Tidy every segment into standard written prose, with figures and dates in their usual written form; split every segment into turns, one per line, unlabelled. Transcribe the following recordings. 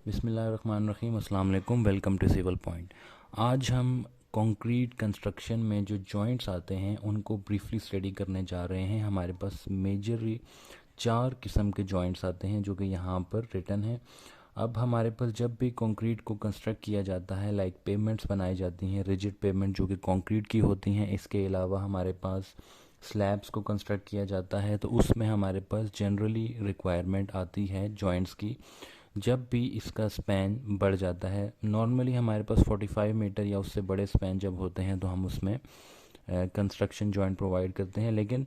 बिस्मिल्लाहिर्रहमानिर्रहीम, अस्सलाम वालेकुम। Welcome to civil point. आज हम कंक्रीट कंस्ट्रक्शन में जो जॉइंट्स आते हैं उनको ब्रीफली स्टडी करने जा रहे हैं। हमारे पास मेजरली 4 किस्म के जॉइंट्स आते हैं जो कि यहाँ पर रिटन है। अब हमारे पास जब भी कंक्रीट को कंस्ट्रक्ट किया जाता है, लाइक पेमेंट्स बनाई जाती हैं, रिजिड पेमेंट जो कि कंक्रीट की होती हैं। इसके अलावा हमारे पास स्लैब्स को कंस्ट्रक्ट किया जाता है, तो उसमें हमारे पास जनरली रिक्वायरमेंट आती है जॉइंट्स की। जब भी इसका स्पैन बढ़ जाता है, नॉर्मली हमारे पास 45 मीटर या उससे बड़े स्पैन जब होते हैं तो हम उसमें कंस्ट्रक्शन जॉइंट प्रोवाइड करते हैं। लेकिन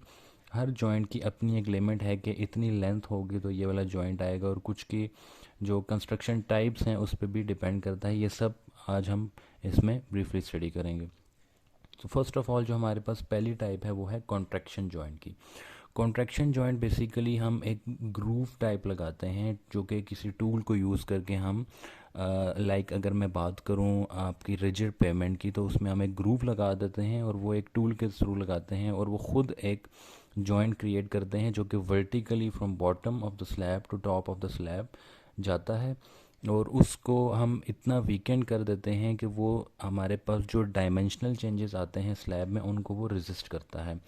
हर जॉइंट की अपनी एक लिमिट है कि इतनी लेंथ होगी तो ये वाला जॉइंट आएगा, और कुछ की जो कंस्ट्रक्शन टाइप्स हैं उस पर भी डिपेंड करता है। ये सब आज हम इसमें ब्रीफली स्टडी करेंगे। तो फर्स्ट ऑफ ऑल जो हमारे पास पहली टाइप है वो है कॉन्ट्रैक्शन जॉइंट की। कॉन्ट्रैक्शन जॉइंट बेसिकली हम एक ग्रूव टाइप लगाते हैं जो कि किसी टूल को यूज़ करके हम लाइक अगर मैं बात करूं आपकी रिजिड पेमेंट की, तो उसमें हम एक ग्रूव लगा देते हैं और वो एक टूल के थ्रू लगाते हैं, और वो ख़ुद एक जॉइंट क्रिएट करते हैं जो कि vertically from bottom of the slab to top of the slab जाता है। और उसको हम इतना वीकेंड कर देते हैं कि वो हमारे पास जो डायमेंशनल चेंजेस आते हैं स्लैब में उनको वो रेजिस्ट करता है।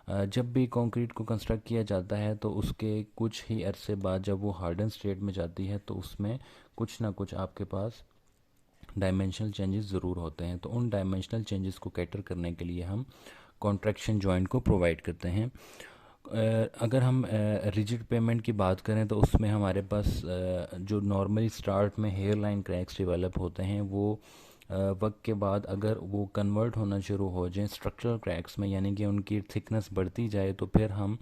जब भी कंक्रीट को कंस्ट्रक्ट किया जाता है तो उसके कुछ ही अरसे बाद जब वो हार्डन स्टेट में जाती है तो उसमें कुछ ना कुछ आपके पास डायमेंशनल चेंजेस ज़रूर होते हैं। तो उन डायमेंशनल चेंजेस को कैटर करने के लिए हम कॉन्ट्रैक्शन जॉइंट को प्रोवाइड करते हैं। अगर हम रिजिड पेमेंट की बात करें तो उसमें हमारे पास जो नॉर्मली स्टार्ट में हेयर लाइन क्रैक्स डेवलप होते हैं, वो वक्त के बाद अगर वो कन्वर्ट होना शुरू हो जाए स्ट्रक्चरल क्रैक्स में, यानी कि उनकी थिकनेस बढ़ती जाए, तो फिर हम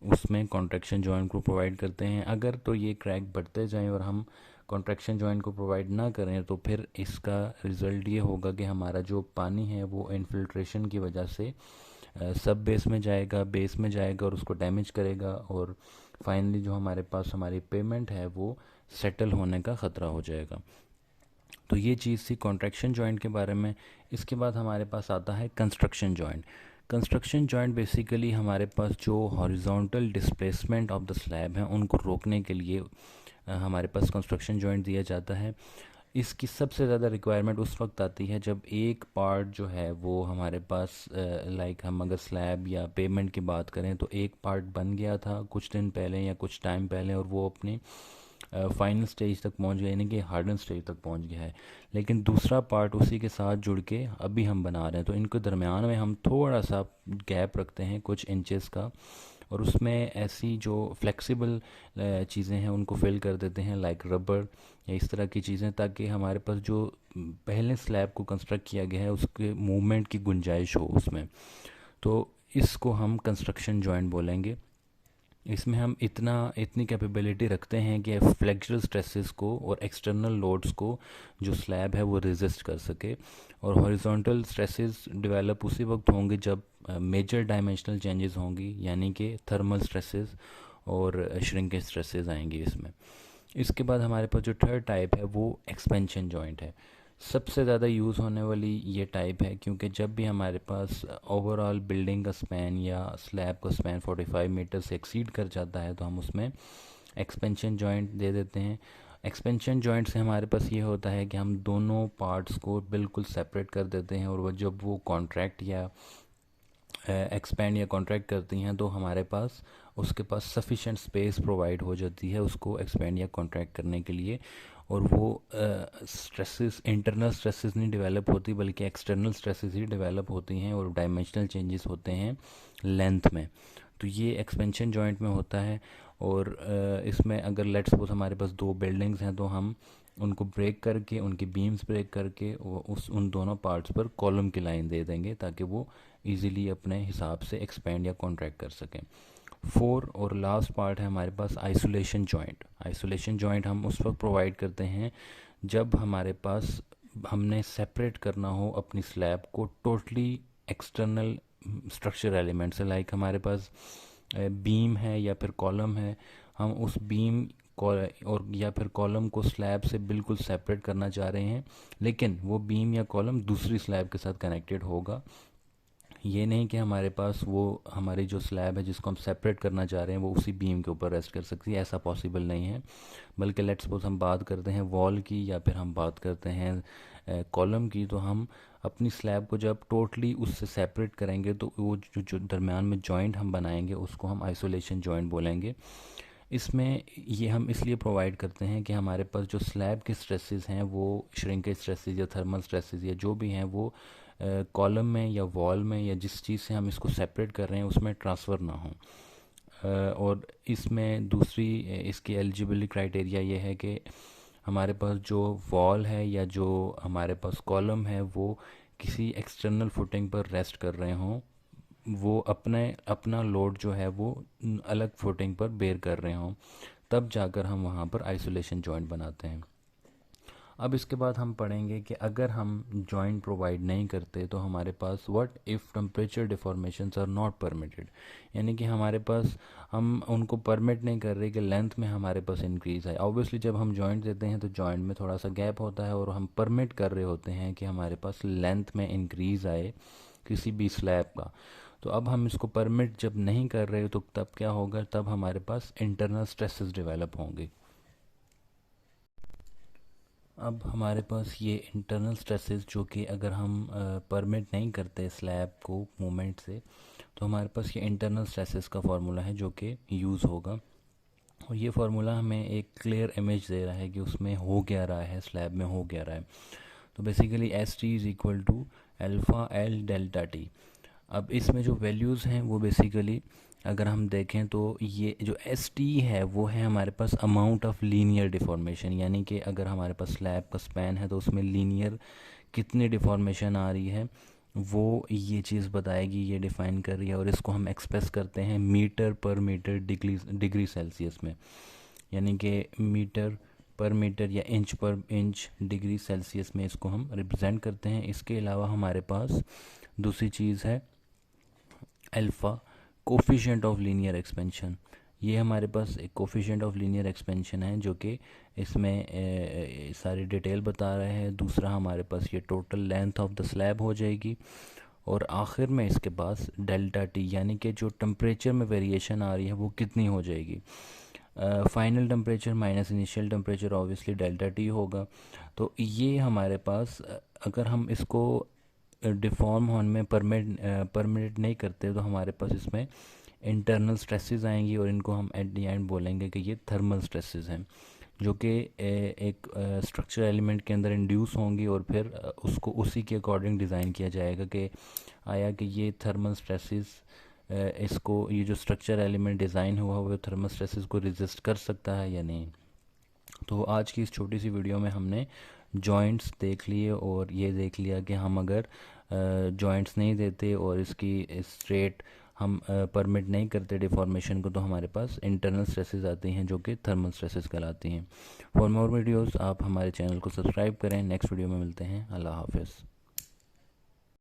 उसमें कॉन्ट्रैक्शन जॉइंट को प्रोवाइड करते हैं। अगर तो ये क्रैक बढ़ते जाएं और हम कॉन्ट्रैक्शन जॉइंट को प्रोवाइड ना करें तो फिर इसका रिज़ल्ट ये होगा कि हमारा जो पानी है वो इन्फिल्ट्रेशन की वजह से सब बेस में जाएगा और उसको डैमेज करेगा, और फाइनली जो हमारे पास हमारी पेमेंट है वो सेटल होने का ख़तरा हो जाएगा। तो ये चीज़ थी कॉन्ट्रैक्शन जॉइंट के बारे में। इसके बाद हमारे पास आता है construction joint. Construction joint basically हमारे पास जो horizontal displacement of the slab हैं उनको रोकने के लिए हमारे पास कंस्ट्रक्शन जॉइंट दिया जाता है। इसकी सबसे ज़्यादा रिक्वायरमेंट उस वक्त आती है जब एक पार्ट जो है वो हमारे पास लाइक हम अगर स्लैब या पेमेंट की बात करें तो एक पार्ट बन गया था कुछ दिन पहले या कुछ टाइम पहले, और वो अपनी फाइनल स्टेज तक पहुंच गया, यानी कि हार्डन स्टेज तक पहुंच गया है। लेकिन दूसरा पार्ट उसी के साथ जुड़ के अभी हम बना रहे हैं, तो इनके दरमियान में हम थोड़ा सा गैप रखते हैं कुछ इंचेस का, और उसमें ऐसी जो फ्लेक्सिबल चीज़ें हैं उनको फिल कर देते हैं लाइक रबर या इस तरह की चीज़ें, ताकि हमारे पास जो पहले स्लैब को कंस्ट्रक्ट किया गया है उसके मूवमेंट की गुंजाइश हो उसमें। तो इसको हम कंस्ट्रक्शन जॉइंट बोलेंगे। इसमें हम इतनी कैपेबिलिटी रखते हैं कि फ्लेक्सुरल स्ट्रेसेस को और एक्सटर्नल लोड्स को जो स्लैब है वो रेजिस्ट कर सके, और हॉरिजॉन्टल स्ट्रेसेस डेवलप उसी वक्त होंगे जब मेजर डायमेंशनल चेंजेस होंगी, यानी कि थर्मल स्ट्रेसेस और श्रिंकेज स्ट्रेसेस आएंगी इसमें। इसके बाद हमारे पास जो थर्ड टाइप है वो एक्सपेंशन जॉइंट है। सबसे ज़्यादा यूज़ होने वाली ये टाइप है, क्योंकि जब भी हमारे पास ओवरऑल बिल्डिंग का स्पैन या स्लैब का स्पैन 45 मीटर से एक्सीड कर जाता है तो हम उसमें एक्सपेंशन जॉइंट दे देते हैं। एक्सपेंशन जॉइंट से हमारे पास ये होता है कि हम दोनों पार्ट्स को बिल्कुल सेपरेट कर देते हैं, और वो जब वो कॉन्ट्रैक्ट या एक्सपेंड या कॉन्ट्रैक्ट करती हैं तो हमारे पास उसके पास सफिशेंट स्पेस प्रोवाइड हो जाती है उसको एक्सपेंड या कॉन्ट्रैक्ट करने के लिए, और वो स्ट्रेसेस इंटरनल स्ट्रेसेस नहीं डेवलप होती बल्कि एक्सटर्नल स्ट्रेसेस ही डेवलप होती हैं, और डायमेंशनल चेंजेस होते हैं लेंथ में। तो ये एक्सपेंशन जॉइंट में होता है। और इसमें अगर लेट्स सपोज हमारे पास 2 बिल्डिंग्स हैं तो हम उनको ब्रेक करके, उनकी बीम्स ब्रेक करके उन दोनों पार्ट्स पर कॉलम की लाइन दे देंगे ताकि वो इजीली अपने हिसाब से एक्सपेंड या कॉन्ट्रैक्ट कर सकें। 4 और लास्ट पार्ट है हमारे पास आइसोलेशन जॉइंट। आइसोलेशन जॉइंट हम उस वक्त प्रोवाइड करते हैं जब हमारे पास हमने सेपरेट करना हो अपनी स्लैब को टोटली एक्सटर्नल स्ट्रक्चर एलिमेंट से। लाइक हमारे पास बीम है या फिर कॉलम है, हम उस बीम और या फिर कॉलम को स्लैब से बिल्कुल सेपरेट करना चाह रहे हैं, लेकिन वो बीम या कॉलम दूसरी स्लैब के साथ कनेक्टेड होगा, ये नहीं कि हमारे पास वो हमारी जो स्लैब है जिसको हम सेपरेट करना चाह रहे हैं वो उसी बीम के ऊपर रेस्ट कर सकती है, ऐसा पॉसिबल नहीं है। बल्कि लेट्स सपोज हम बात करते हैं वॉल की या फिर हम बात करते हैं कॉलम की, तो हम अपनी स्लैब को जब टोटली उससे सेपरेट करेंगे तो वो जो दरमियान में जॉइंट हम बनाएंगे उसको हम आइसोलेशन जॉइंट बोलेंगे। इसमें ये हम इसलिए प्रोवाइड करते हैं कि हमारे पास जो स्लैब के स्ट्रेसेस हैं वो श्रिंकेज स्ट्रेसेस या थर्मल स्ट्रेसेस या जो भी हैं वो कॉलम में या वॉल में या जिस चीज़ से हम इसको सेपरेट कर रहे हैं उसमें ट्रांसफ़र ना हो। और इसमें दूसरी इसकी एलिजिबिलिटी क्राइटेरिया ये है कि हमारे पास जो वॉल है या जो हमारे पास कॉलम है वो किसी एक्सटर्नल फुटिंग पर रेस्ट कर रहे हों, वो अपना लोड जो है वो अलग फुटिंग पर बेयर कर रहे हों, तब जाकर हम वहाँ पर आइसोलेशन जॉइंट बनाते हैं। अब इसके बाद हम पढ़ेंगे कि अगर हम जॉइंट प्रोवाइड नहीं करते तो हमारे पास what if temperature deformations are not permitted, यानी कि हमारे पास हम उनको परमिट नहीं कर रहे कि लेंथ में हमारे पास इंक्रीज़ आए। ऑब्वियसली जब हम जॉइंट देते हैं तो जॉइंट में थोड़ा सा गैप होता है और हम परमिट कर रहे होते हैं कि हमारे पास लेंथ में इंक्रीज़ आए किसी भी स्लैब का। तो अब हम इसको परमिट जब नहीं कर रहे तो तब क्या होगा, तब हमारे पास इंटरनल स्ट्रेसेस डेवलप होंगे। अब हमारे पास ये इंटरनल स्ट्रेसेस जो कि अगर हम परमिट नहीं करते स्लैब को मूवमेंट से, तो हमारे पास ये इंटरनल स्ट्रेसेस का फार्मूला है जो कि यूज़ होगा। और ये फार्मूला हमें एक क्लियर इमेज दे रहा है कि उसमें हो क्या रहा है, स्लैब में हो क्या रहा है। तो basically S T is equal to alpha L delta T. अब इसमें जो वैल्यूज़ हैं वो बेसिकली अगर हम देखें तो ये जो एस टी है वो है हमारे पास अमाउंट ऑफ लीनियर डिफॉर्मेशन, यानी कि अगर हमारे पास स्लैब का स्पैन है तो उसमें लीनियर कितनी डिफॉर्मेशन आ रही है वो ये चीज़ बताएगी, ये डिफ़ाइन कर रही है। और इसको हम एक्सप्रेस करते हैं मीटर पर मीटर डिग्री सेल्सियस में, यानी कि मीटर पर मीटर या इंच पर इंच डिग्री सेल्सियस में इसको हम रिप्रेजेंट करते हैं। इसके अलावा हमारे पास दूसरी चीज़ है alpha coefficient of linear expansion. ये हमारे पास एक कोफिशिएंट ऑफ लीनियर एक्सपेंशन है जो कि इसमें सारी डिटेल बता रहे हैं। दूसरा हमारे पास ये total length of the slab हो जाएगी। और आखिर में इसके पास डेल्टा टी, यानी कि जो टेम्परेचर में वेरिएशन आ रही है वो कितनी हो जाएगी। Final temperature minus initial temperature obviously delta T होगा। तो ये हमारे पास अगर हम इसको डिफॉर्म होने में परमिट नहीं करते तो हमारे पास इसमें इंटरनल स्ट्रेसेस आएंगी और इनको हम एट द एंड बोलेंगे कि ये थर्मल स्ट्रेसेस हैं, जो कि एक स्ट्रक्चर एलिमेंट के अंदर इंड्यूस होंगी और फिर उसको उसी के अकॉर्डिंग डिज़ाइन किया जाएगा कि आया कि ये थर्मल स्ट्रेसेस इसको ये जो स्ट्रक्चर एलिमेंट डिज़ाइन हुआ वो थर्मल स्ट्रेसेस को रेजिस्ट कर सकता है या नहीं। तो आज की इस छोटी सी वीडियो में हमने जॉइंट्स देख लिए और ये देख लिया कि हम अगर जॉइंट्स नहीं देते और इसकी स्ट्रेट हम परमिट नहीं करते डिफॉर्मेशन को तो हमारे पास इंटरनल स्ट्रेसेस आती हैं जो कि थर्मल स्ट्रेसेस कहलाती हैं। फॉर मोर वीडियोस आप हमारे चैनल को सब्सक्राइब करें। नेक्स्ट वीडियो में मिलते हैं। अल्लाह हाफिज़।